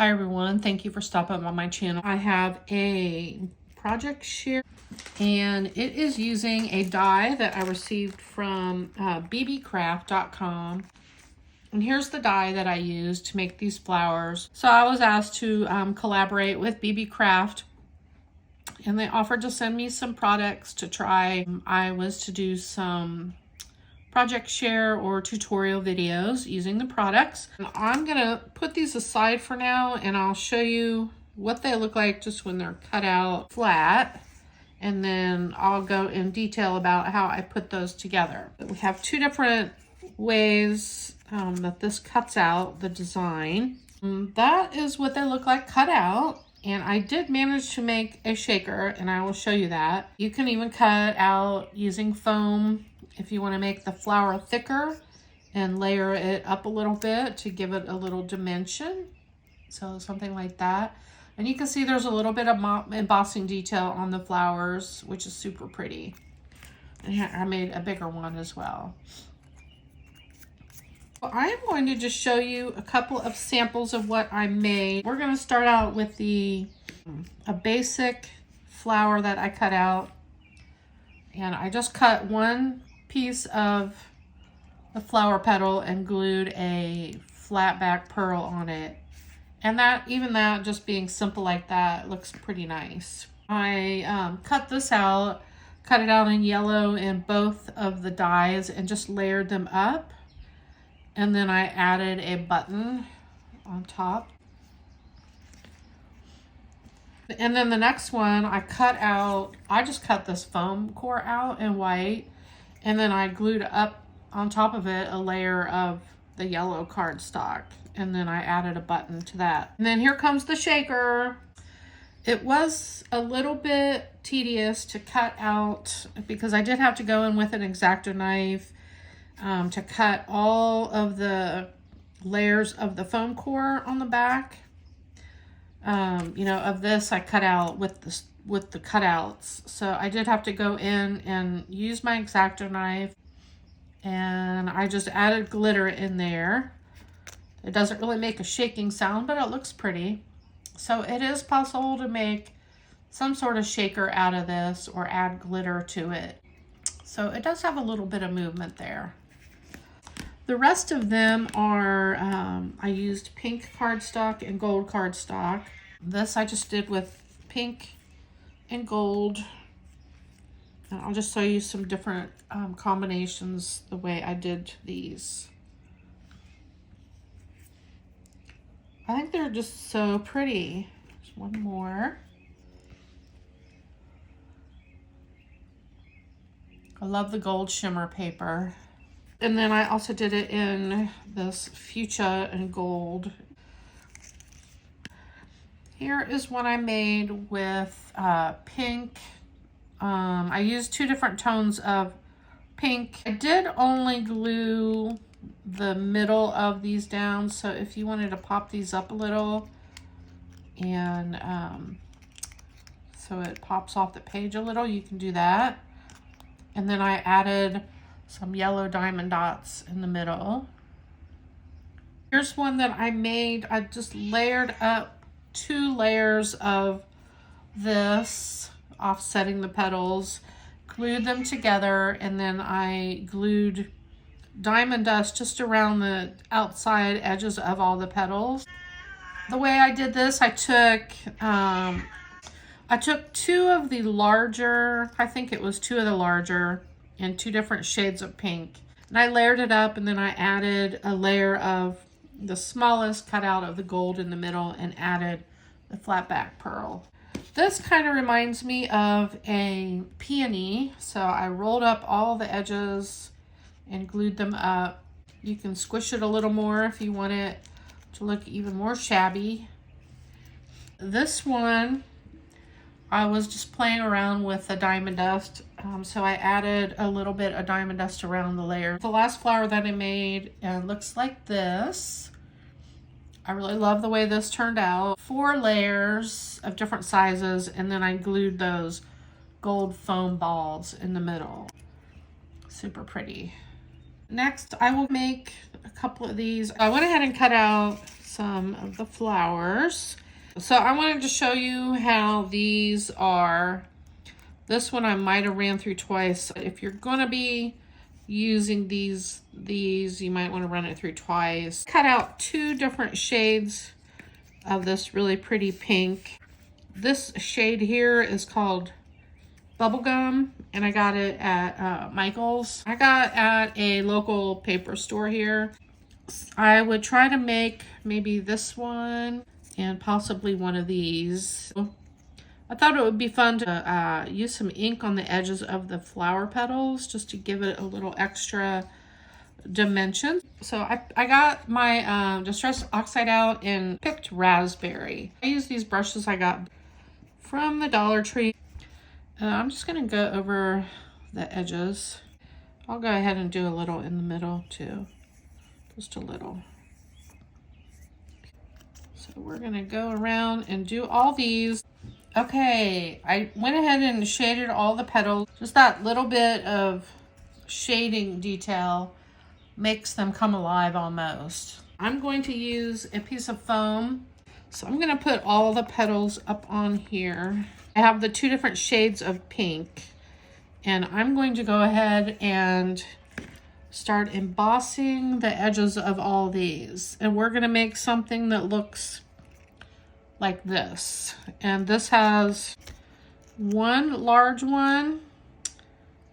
Hi everyone, thank you for stopping on my channel. I have a project share and it is using a die that I received from Beebeecraft.com. And here's the die that I used to make these flowers. So I was asked to collaborate with Beebeecraft, and they offered to send me some products to try. I was to do some project share or tutorial videos using the products. I'm gonna put these aside for now and I'll show you what they look like just when they're cut out flat, and then I'll go in detail about how I put those together. We have two different ways that this cuts out the design. That is what they look like cut out, and I did manage to make a shaker and I will show you that. You can even cut out using foam if you want to make the flower thicker and layer it up a little bit to give it a little dimension. So something like that. And you can see there's a little bit of embossing detail on the flowers, which is super pretty. And I made a bigger one as well. I am going to just show you a couple of samples of what I made. We're going to start out with a basic flower that I cut out. And I just cut one piece of the flower petal and glued a flat back pearl on it. And even that just being simple like that looks pretty nice. I cut it out in yellow in both of the dies and just layered them up. And then I added a button on top. And then the next one I just cut this foam core out in white, and then I glued up on top of it a layer of the yellow cardstock, and then I added a button to that. And then here comes the shaker. It was a little bit tedious to cut out because I did have to go in with an X-Acto knife to cut all of the layers of the foam core on the back. Of this I cut out with the cutouts. So I did have to go in and use my X-Acto knife, and I just added glitter in there. It doesn't really make a shaking sound, but it looks pretty. So it is possible to make some sort of shaker out of this or add glitter to it. So it does have a little bit of movement there. The rest of them are, I used pink cardstock and gold cardstock. This I just did with pink and gold. And I'll just show you some different combinations the way I did these. I think they're just so pretty. There's one more. I love the gold shimmer paper. And then I also did it in this fuchsia and gold. Here is one I made with pink. I used two different tones of pink. I did only glue the middle of these down, so if you wanted to pop these up a little and so it pops off the page a little, you can do that. And then I added some yellow diamond dots in the middle. Here's one that I made. I just layered up 2 layers of this, offsetting the petals, glued them together, and then I glued diamond dust just around the outside edges of all the petals. The way I did this, I took 2 of the larger, I think it was 2 of the larger, in 2 different shades of pink. And I layered it up, and then I added a layer of the smallest cut out of the gold in the middle and added the flat back pearl. This kind of reminds me of a peony. So I rolled up all the edges and glued them up. You can squish it a little more if you want it to look even more shabby. This one, I was just playing around with the diamond dust, so I added a little bit of diamond dust around the layer. The last flower that I made looks like this. I really love the way this turned out. 4 layers of different sizes, and then I glued those gold foam balls in the middle. Super pretty. Next, I will make a couple of these. I went ahead and cut out some of the flowers. So I wanted to show you how these are. This one I might have ran through twice. If you're gonna be using these you might want to run it through twice. Cut out 2 different shades of this really pretty pink. This shade here is called Bubblegum, and I got it at Michael's. I got at a local paper store here. I would try to make maybe this one and possibly one of these. I thought it would be fun to use some ink on the edges of the flower petals just to give it a little extra dimension. So I got my Distress Oxide out and picked Raspberry. I use these brushes I got from the Dollar Tree. I'm just going to go over the edges. I'll go ahead and do a little in the middle too. Just a little. So we're going to go around and do all these. Okay, I went ahead and shaded all the petals. Just that little bit of shading detail makes them come alive almost. I'm going to use a piece of foam. So I'm going to put all the petals up on here. I have the 2 different shades of pink. And I'm going to go ahead and start embossing the edges of all these. And we're going to make something that looks like this. And this has 1 large one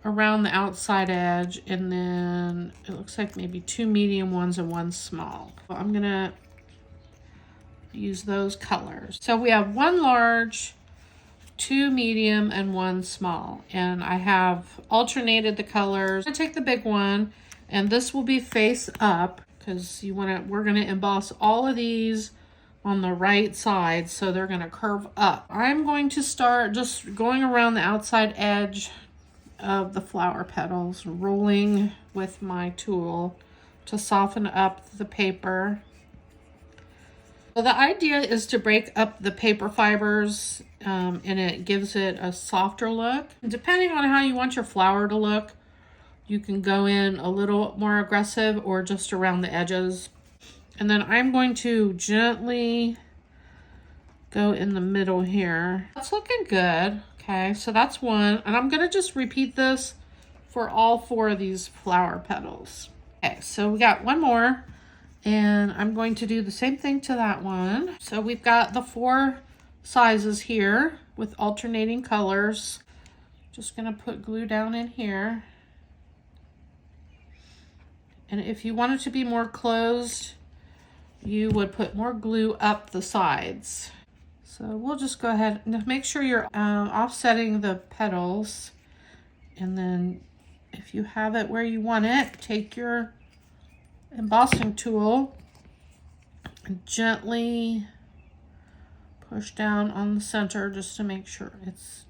around the outside edge, and then it looks like maybe 2 medium ones and 1 small. So I'm gonna use those colors. So we have 1 large, 2 medium, and 1 small. And I have alternated the colors. I'm gonna take the big one, and this will be face up because we're gonna emboss all of these on the right side, so they're going to curve up. I'm going to start just going around the outside edge of the flower petals, rolling with my tool to soften up the paper. So the idea is to break up the paper fibers and it gives it a softer look. Depending on how you want your flower to look, you can go in a little more aggressive or just around the edges. And then I'm going to gently go in the middle here. That's looking good. Okay, so that's 1. And I'm going to just repeat this for all 4 of these flower petals. Okay, so we got 1 more. And I'm going to do the same thing to that one. So we've got the 4 sizes here with alternating colors. Just going to put glue down in here. And if you want it to be more closed, you would put more glue up the sides. So we'll just go ahead and make sure you're offsetting the petals. And then if you have it where you want it, take your embossing tool and gently push down on the center just to make sure it's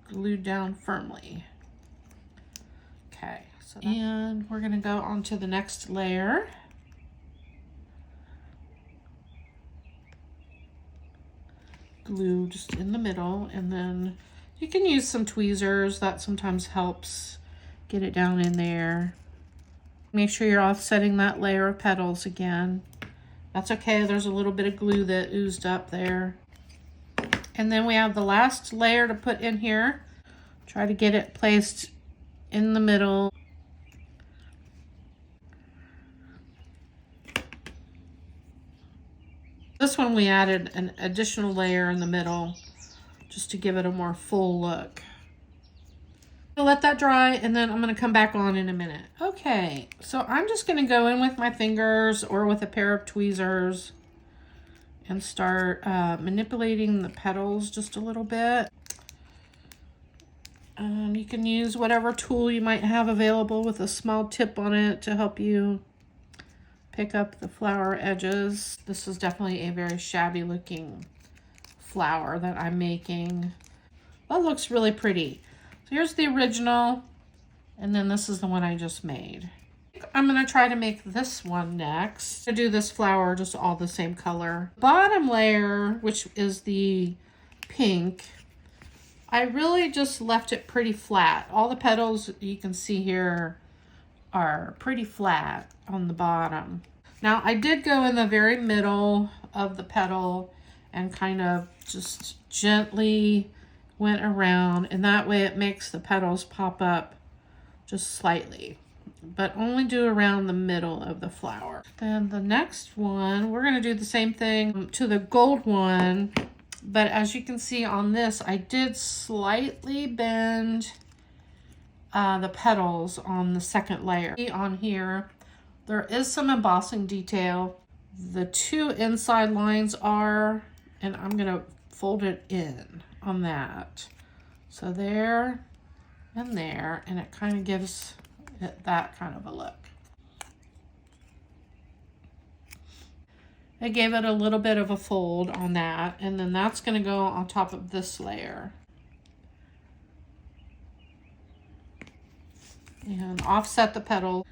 glued down firmly. Okay, and we're gonna go on to the next layer. Glue just in the middle, and then you can use some tweezers. That sometimes helps get it down in there. Make sure you're offsetting that layer of petals again. That's okay, there's a little bit of glue that oozed up there. And then we have the last layer to put in here. Try to get it placed in the middle. This one we added an additional layer in the middle just to give it a more full look. I'll let that dry, and then I'm going to come back on in a minute. Okay, so I'm just going to go in with my fingers or with a pair of tweezers and start manipulating the petals just a little bit. You can use whatever tool you might have available with a small tip on it to help you pick up the flower edges. This is definitely a very shabby looking flower that I'm making. That looks really pretty. So here's the original, and then this is the one I just made. I'm gonna try to make this one next. To do this flower just all the same color. Bottom layer, which is the pink, I really just left it pretty flat. All the petals you can see here are pretty flat on the bottom. Now I did go in the very middle of the petal and kind of just gently went around, and that way it makes the petals pop up just slightly, but only do around the middle of the flower. Then the next one, we're going to do the same thing to the gold one, but as you can see on this, I did slightly bend the petals on the second layer. On here, there is some embossing detail. The two inside lines are, and I'm going to fold it in on that. So there and there, and it kind of gives it that kind of a look. I gave it a little bit of a fold on that, and then that's going to go on top of this layer. And offset the petal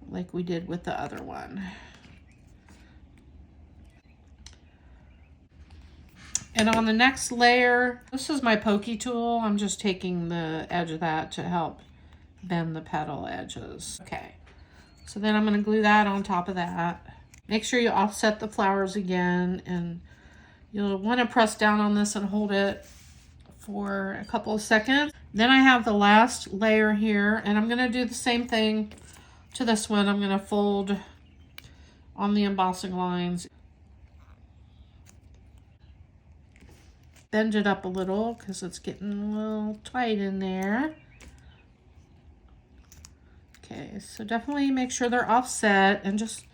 like we did with the other one. And on the next layer, this is my pokey tool. I'm just taking the edge of that to help bend the petal edges. Okay, so then I'm going to glue that on top of that. Make sure you offset the flowers again, and you'll want to press down on this and hold it for a couple of seconds. Then I have the last layer here, and I'm going to do the same thing to this one. I'm going to fold on the embossing lines. Bend it up a little because it's getting a little tight in there. Okay, so definitely make sure they're offset and just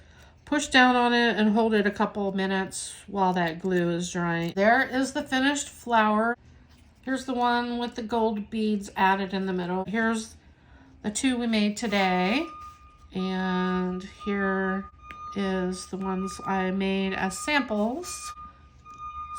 push down on it and hold it a couple of minutes while that glue is drying. There is the finished flower. Here's the one with the gold beads added in the middle. Here's the two we made today. And here is the ones I made as samples.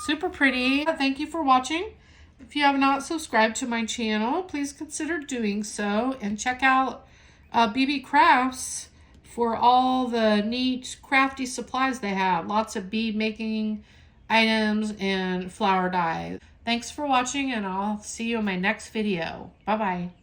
Super pretty. Thank you for watching. If you have not subscribed to my channel, please consider doing so, and check out Beebeecrafts for all the neat crafty supplies they have. Lots of bead making items and flower dyes. Thanks for watching, and I'll see you in my next video. Bye-bye.